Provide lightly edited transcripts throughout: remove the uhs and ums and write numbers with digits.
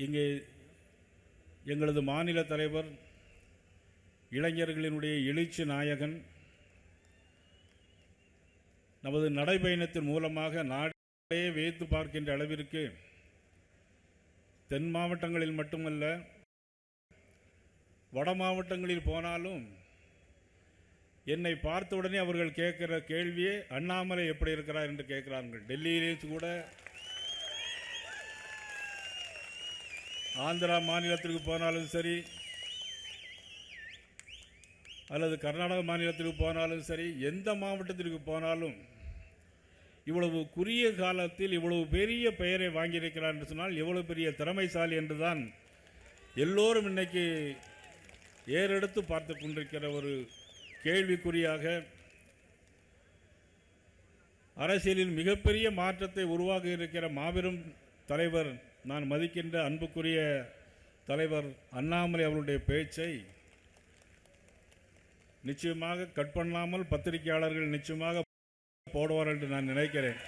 இங்கே எங்களது மாநில தலைவர், இளைஞர்களினுடைய எழுச்சி நாயகன், நமது நடைபயணத்தின் மூலமாக நாடே வைத்து பார்க்கின்ற அளவிற்கு தென் மாவட்டங்களில் மட்டுமல்ல, வட மாவட்டங்களில் போனாலும் என்னை பார்த்தவுடனே அவர்கள் கேட்கிற கேள்வியே அண்ணாமலை எப்படி இருக்கிறார் என்று கேட்கிறார்கள். டெல்லியிலே கூட, ஆந்திரா மாநிலத்திற்கு போனாலும் சரி, அல்லது கர்நாடக மாநிலத்திற்கு போனாலும் சரி, எந்த மாவட்டத்திற்கு போனாலும் இவ்வளவு குறுகிய காலத்தில் இவ்வளவு பெரிய பெயரை வாங்கியிருக்கிறார் என்று சொன்னால் எவ்வளவு பெரிய திறமைசாலி என்றுதான் எல்லோரும் இன்னைக்கு ஏறெடுத்து பார்த்து கொண்டிருக்கிற ஒரு கேள்விக்குறியாக, அரசியலில் மிகப்பெரிய மாற்றத்தை உருவாக இருக்கிற மாபெரும் தலைவர், நான் மதிக்கின்ற அன்புக்குரிய தலைவர் அண்ணாமலை அவருடைய பேச்சை நிச்சயமாக கட் பண்ணாமல் பத்திரிகையாளர்கள் நிச்சயமாக போடுவார் என்று நான் நினைக்கிறேன்.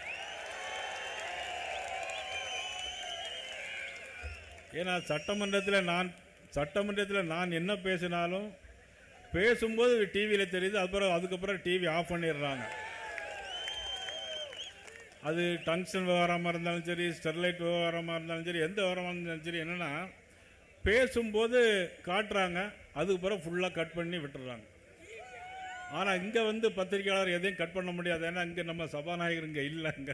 ஏன்னா சட்டமன்றத்தில் நான் என்ன பேசினாலும் பேசும்போது டிவியில் தெரியுது, அதுக்கப்புறம் டிவி ஆஃப் பண்ணிடுறாங்க. அது டங்ஸ்டன் விவகாரமாக இருந்தாலும் சரி, ஸ்டெர்லைட் விவகாரமாக இருந்தாலும் சரி, எந்த விவகாரமாக இருந்தாலும் சரி, என்னென்னா பேசும்போது காட்டுறாங்க, அதுக்கப்புறம் ஃபுல்லாக கட் பண்ணி விட்டுறாங்க. ஆனால் இங்கே பத்திரிகையாளர் எதையும் கட் பண்ண முடியாது. ஏன்னா இங்கே நம்ம சபாநாயகர் இங்கே இல்லைங்க.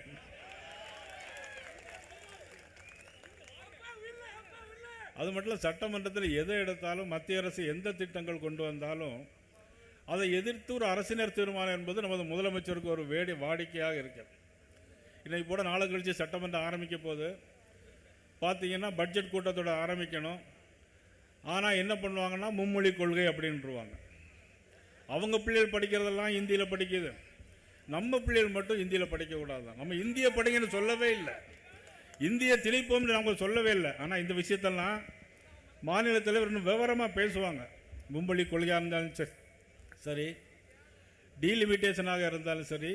அது மட்டும் இல்லை, சட்டமன்றத்தில் எதை எடுத்தாலும், மத்திய அரசு எந்த திட்டங்கள் கொண்டு வந்தாலும் அதை எதிர்த்து ஒரு அரசினர் தீர்மானம் என்பது நமது முதலமைச்சருக்கு ஒரு வாடிக்கையாக இருக்கிறது. இன்னைக்கு கூட நாளை கழிச்சு சட்டமன்றம் ஆரம்பிக்க போது பார்த்தீங்கன்னா பட்ஜெட் கூட்டத்தோட ஆரம்பிக்கணும். ஆனால் என்ன பண்ணுவாங்கன்னா மும்மொழி கொள்கை அப்படின்ட்டுருவாங்க. அவங்க பிள்ளைகள் படிக்கிறதெல்லாம் இந்தியில் படிக்குது, நம்ம பிள்ளைகள் மட்டும் இந்தியில் படிக்கக்கூடாது. நம்ம இந்திய படிங்கன்னு சொல்லவே இல்லை, இந்திய திணிப்போம்னு நம்ம சொல்லவே இல்லை. ஆனால் இந்த விஷயத்தெல்லாம் மாநில தலைவர் இன்னும் விவரமாக பேசுவாங்க. மும்மொழி கொள்கையாக இருந்தாலும் சரி, டீலிமிட்டேஷனாக இருந்தாலும் சரி,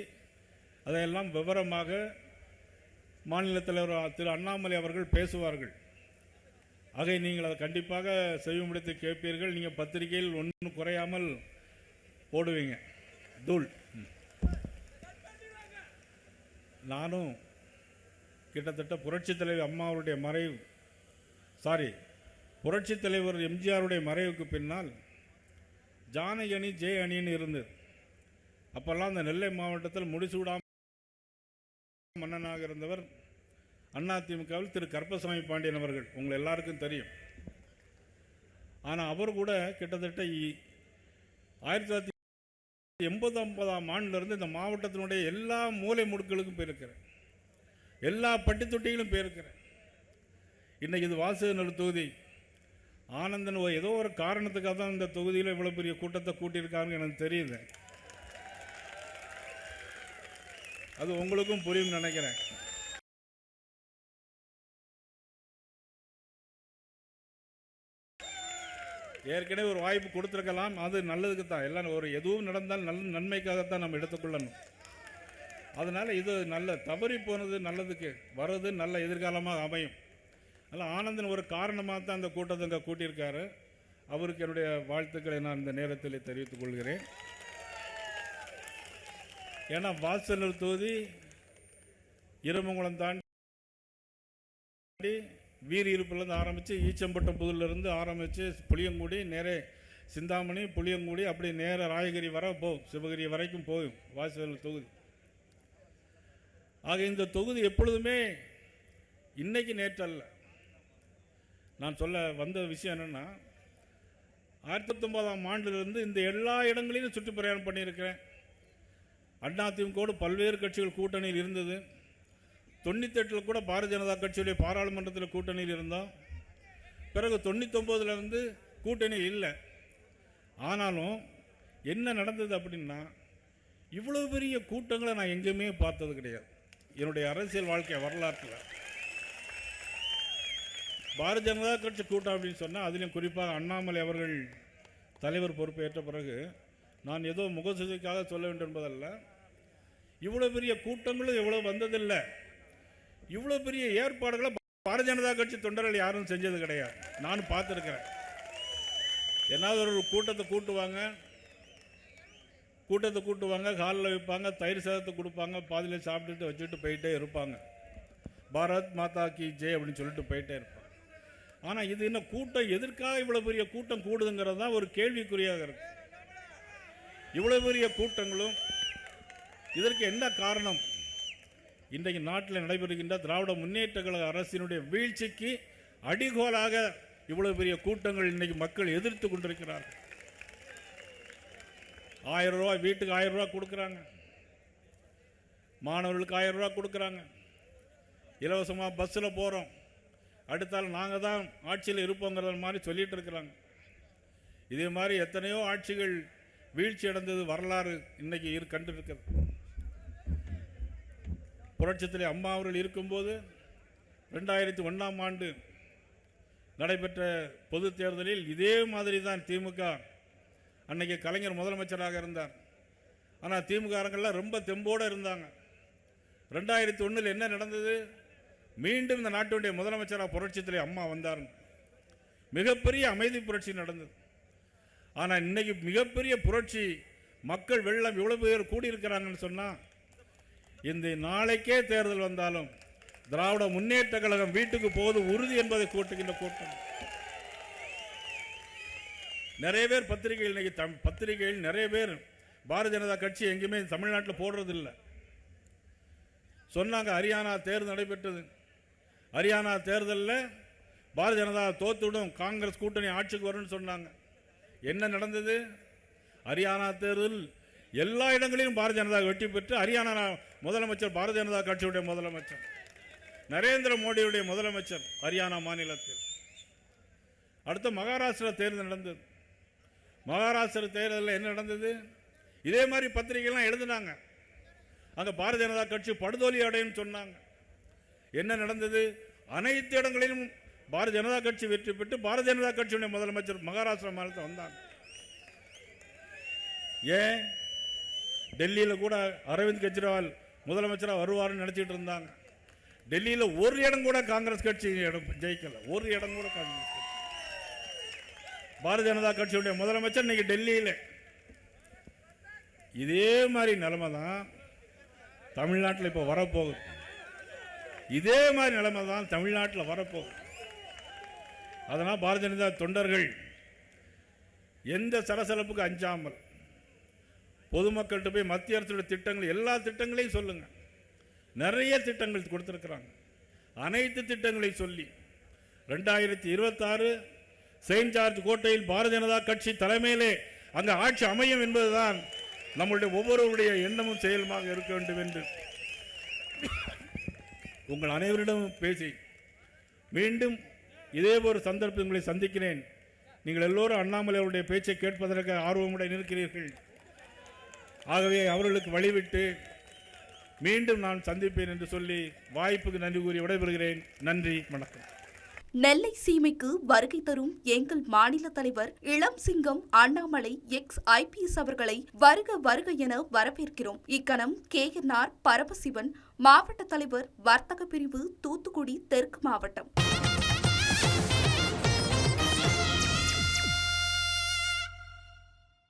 அதையெல்லாம் விவரமாக மாநில தலைவர் திரு அண்ணாமலை அவர்கள் பேசுவார்கள். ஆகவே நீங்கள் அதை கண்டிப்பாக செய்ய முடித்து கேட்பீர்கள். நீங்கள் பத்திரிகையில் ஒன்றும் குறையாமல் போடுவீங்க. தூள். நானும் கிட்டத்தட்ட புரட்சித் தலைவர் அம்மாவுடைய மறைவு, புரட்சித் தலைவர் எம்ஜிஆருடைய மறைவுக்கு பின்னால் ஜானகி அணி, ஜே அணின்னு இருந்தது. அப்போல்லாம் அந்த நெல்லை மாவட்டத்தில் முடிசூடாம மன்னனாக இருந்தவர் அதிமுகவில் திரு கருப்பசாமி பாண்டியன் அவர்கள், உங்கள் எல்லாருக்கும் தெரியும். ஆனால் அவர் கூட கிட்டத்தட்ட 1989ஆம் ஆண்டிலிருந்து இந்த மாவட்டத்தினுடைய எல்லா மூலை முடுக்களுக்கும் போயிருக்கிறேன், எல்லா பட்டி தொட்டிகளும் போயிருக்கிறேன். இன்னைக்கு இது வாசுதேவநல்லூர் தொகுதி. ஆனந்தன் ஏதோ ஒரு காரணத்துக்காக தான் இந்த தொகுதியில் இவ்வளோ பெரிய கூட்டத்தை கூட்டியிருக்காங்க எனக்கு தெரியுது. அது உங்களுக்கும் புரியும் நினைக்கிறேன். ஏற்கனவே ஒரு வாய்ப்பு கொடுத்துருக்கலாம், அது நல்லதுக்கு தான். எல்லாம் எதுவும் நடந்தால் நல்ல நன்மைக்காகத்தான் நம்ம எடுத்துக்கொள்ளணும். அதனால் இது நல்ல தவறி போனது நல்லதுக்கு, வர்றது நல்ல எதிர்காலமாக அமையும். அதனால் ஆனந்தன் ஒரு காரணமாக தான் அந்த கூட்டத்தை இங்கே கூட்டியிருக்காரு. அவருக்கு என்னுடைய வாழ்த்துக்களை நான் இந்த நேரத்தில் தெரிவித்துக் கொள்கிறேன். ஏன்னா வாசநல்லூர் தொகுதி இருமங்குளம் தாண்டி வீரியிருப்பிலேருந்து ஆரம்பித்து ஈச்சம்பட்டம் புதுலேருந்து ஆரம்பித்து புளியங்குடி, நேரே சிந்தாமணி, புளியங்குடி, அப்படி நேர ராயகிரி வர போகும், சிவகிரி வரைக்கும் போகும் வாசநல்லூர் தொகுதி. ஆக இந்த தொகுதி எப்பொழுதுமே இன்னைக்கு நேற்றல்ல. நான் சொல்ல வந்த விஷயம் என்னென்னா, 1989ஆம் ஆண்டிலிருந்து இந்த எல்லா இடங்களிலும் சுற்றுப்பிரயாணம் பண்ணியிருக்கிறேன். அதிமுகவோடு பல்வேறு கட்சிகள் கூட்டணியில் இருந்தது. 98 கூட பாரதிய ஜனதா கட்சியுடைய பாராளுமன்றத்தில் கூட்டணியில் இருந்தோம். பிறகு 99 கூட்டணியில் இல்லை. ஆனாலும் என்ன நடந்தது அப்படின்னா, இவ்வளோ பெரிய கூட்டங்களை நான் எங்கேயுமே பார்த்தது கிடையாது என்னுடைய அரசியல் வாழ்க்கை வரலாற்றில். பாரதிய ஜனதா கட்சி கூட்டம் அப்படின்னு சொன்னால், அதிலும் குறிப்பாக அண்ணாமலை அவர்கள் தலைவர் பொறுப்பேற்ற பிறகு, நான் ஏதோ முகசுதிக்காக சொல்ல வேண்டும் என்பதல்ல, இவ்வளோ பெரிய கூட்டங்களும் எவ்வளோ வந்ததில்லை. இவ்வளோ பெரிய ஏற்பாடுகளை பாரதிய ஜனதா கட்சி தொண்டர்கள் யாரும் செஞ்சது கிடையாது. நானும் பார்த்துருக்கிறேன். ஏதாவது ஒரு கூட்டத்தை கூட்டுவாங்க, காலில் வைப்பாங்க, தயிர் சாதத்தை கொடுப்பாங்க, பாதியில் சாப்பிட்டுட்டு வச்சுட்டு போயிட்டே இருப்பாங்க. பாரத் மாதா கி ஜெய் அப்படின்னு சொல்லிட்டு போயிட்டே இருப்பாங்க. ஆனால் இது என்ன கூட்டம், எதற்காக இவ்வளோ பெரிய கூட்டம் கூடுதுங்கிறது தான் ஒரு கேள்விக்குறியாக இருக்கு. இவ்வளோ பெரிய கூட்டங்களும் இதற்கு என்ன காரணம்? இன்றைக்கு நாட்டில் நடைபெறுகின்ற திராவிட முன்னேற்ற கழக அரசினுடைய வீழ்ச்சிக்கு அடிகோலாக இவ்வளவு பெரிய கூட்டங்கள் இன்னைக்கு மக்கள் எதிர்த்து கொண்டிருக்கிறார்கள். 1000 ரூபாய் வீட்டுக்கு 1000 ரூபாய் கொடுக்குறாங்க, மாணவர்களுக்கு 1000 ரூபாய் கொடுக்குறாங்க, இலவசமாக பஸ்ஸில் போகிறோம், அடுத்தால் நாங்கள் தான் ஆட்சியில் இருப்போங்கிறத மாதிரி சொல்லிட்டு இருக்கிறாங்க. இதே மாதிரி எத்தனையோ ஆட்சிகள் வீழ்ச்சி அடைந்தது வரலாறு இன்னைக்கு கண்டிருக்கிறது. புரட்சித்திலே அம்மா அவர்கள் இருக்கும்போது 2001ஆம் ஆண்டு நடைபெற்ற பொது தேர்தலில் இதே மாதிரி தான் திமுக, அன்னைக்கு கலைஞர் முதலமைச்சராக இருந்தார். ஆனால் திமுகங்கள்லாம் ரொம்ப தெம்போடு இருந்தாங்க. 2001 என்ன நடந்தது? மீண்டும் இந்த நாட்டுடைய முதலமைச்சராக புரட்சித்திலே அம்மா வந்தார். மிகப்பெரிய அமைதி புரட்சி நடந்தது. ஆனால் இன்னைக்கு மிகப்பெரிய புரட்சி, மக்கள் வெள்ளம் இவ்வளவு பேர் கூடியிருக்கிறாங்கன்னு சொன்னால், இந்த நாளைக்கே தேர்தல் வந்தாலும் திராவிட முன்னேற்ற கழகம் வீட்டுக்கு போவது உறுதி என்பதை கூட்டுகின்ற கூட்டம். நிறைய பேர் பத்திரிகைகள் நிறைய பேர் பாரதிய ஜனதா கட்சி எங்கேயுமே தமிழ்நாட்டில் போடுறதில்லை. சொன்னாங்க ஹரியானா தேர்தல் நடைபெற்றது, ஹரியானா தேர்தலில் பாரதிய ஜனதா தோத்துவிடும், காங்கிரஸ் கூட்டணி ஆட்சிக்கு வரும்னு சொன்னாங்க. என்ன நடந்தது? ஹரியானா தேர்தல் எல்லா இடங்களிலும் பாரதிய ஜனதா வெற்றி பெற்று ஹரியானா முதலமைச்சர் பாரதிய ஜனதா கட்சியுடைய முதலமைச்சர் நரேந்திர மோடியுடைய முதலமைச்சர் ஹரியானா மாநிலத்தில். அடுத்து மகாராஷ்டிரா தேர்தல் நடந்தது. மகாராஷ்டிரா தேர்தலில் என்ன நடந்தது? இதே மாதிரி பத்திரிகைலாம் எழுதினாங்க, அங்கே பாரதிய ஜனதா கட்சி படுதோல்வி அடையும் சொன்னாங்க. என்ன நடந்தது? அனைத்து இடங்களிலும் பாரதிய ஜனதா கட்சி வெற்றி பெற்று பாரதிய ஜனதா கட்சியுடைய முதலமைச்சர் மகாராஷ்டிரா மாநிலத்தில் வந்தாங்க. ஏன்? டெல்லியில் கூட அரவிந்த் கெஜ்ரிவால் முதலமைச்சராக வருவார்னு நினைச்சிட்டு இருந்தாங்க. டெல்லியில் ஒரு இடம் கூட காங்கிரஸ் கட்சி ஜெயிக்கல, ஒரு இடம் கூட காங்கிரஸ் கட்சி. பாரதிய ஜனதா கட்சியுடைய முதலமைச்சர் இன்னைக்கு டெல்லியில். இதே மாதிரி நிலைமை தான் தமிழ்நாட்டில் இப்போ வரப்போகுது. இதே மாதிரி நிலைமை தான் தமிழ்நாட்டில் வரப்போகுது. அதனால் பாரதிய ஜனதா தொண்டர்கள் எந்த சலசலப்புக்கு அஞ்சாமல் பொதுமக்கள்கிட்ட போய் மத்திய அரசுடைய திட்டங்கள் எல்லா திட்டங்களையும் சொல்லுங்க. நிறைய திட்டங்கள் கொடுத்திருக்கிறாங்க. அனைத்து திட்டங்களையும் சொல்லி 2026 செயின்ட் ஜார்ஜ் கோட்டையில் பாரதிய ஜனதா கட்சி தலைமையிலே அங்கு ஆட்சி அமையும் என்பதுதான் நம்முடைய ஒவ்வொருவருடைய எண்ணமும் செயலுமாக இருக்க வேண்டும் என்று உங்கள் அனைவரிடமும் பேசி மீண்டும் இதே ஒரு சந்தர்ப்பங்களை சந்திக்கிறேன். நீங்கள் எல்லோரும் அண்ணாமலை அவருடைய பேச்சை கேட்பதற்கு ஆர்வமுடன் இருக்கிறீர்கள். ஆகவே அவர்களுக்கு வழிவிட்டு மீண்டும் நான் சந்திப்பேன் என்று சொல்லி வாய்ப்புக்கு நன்றி கூறி விடைபெறுகிறேன். நன்றி, வணக்கம். நெல்லை சீமைக்கு வருகை தரும் எங்கள் மாநில தலைவர் இளம் சிங்கம் அண்ணாமலை IPS அவர்களை வருக வருக என வரவேற்கிறோம். இக்கணம் KNR பரமசிவன், மாவட்ட தலைவர் வர்த்தக பிரிவு, தூத்துக்குடி தெற்கு மாவட்டம்.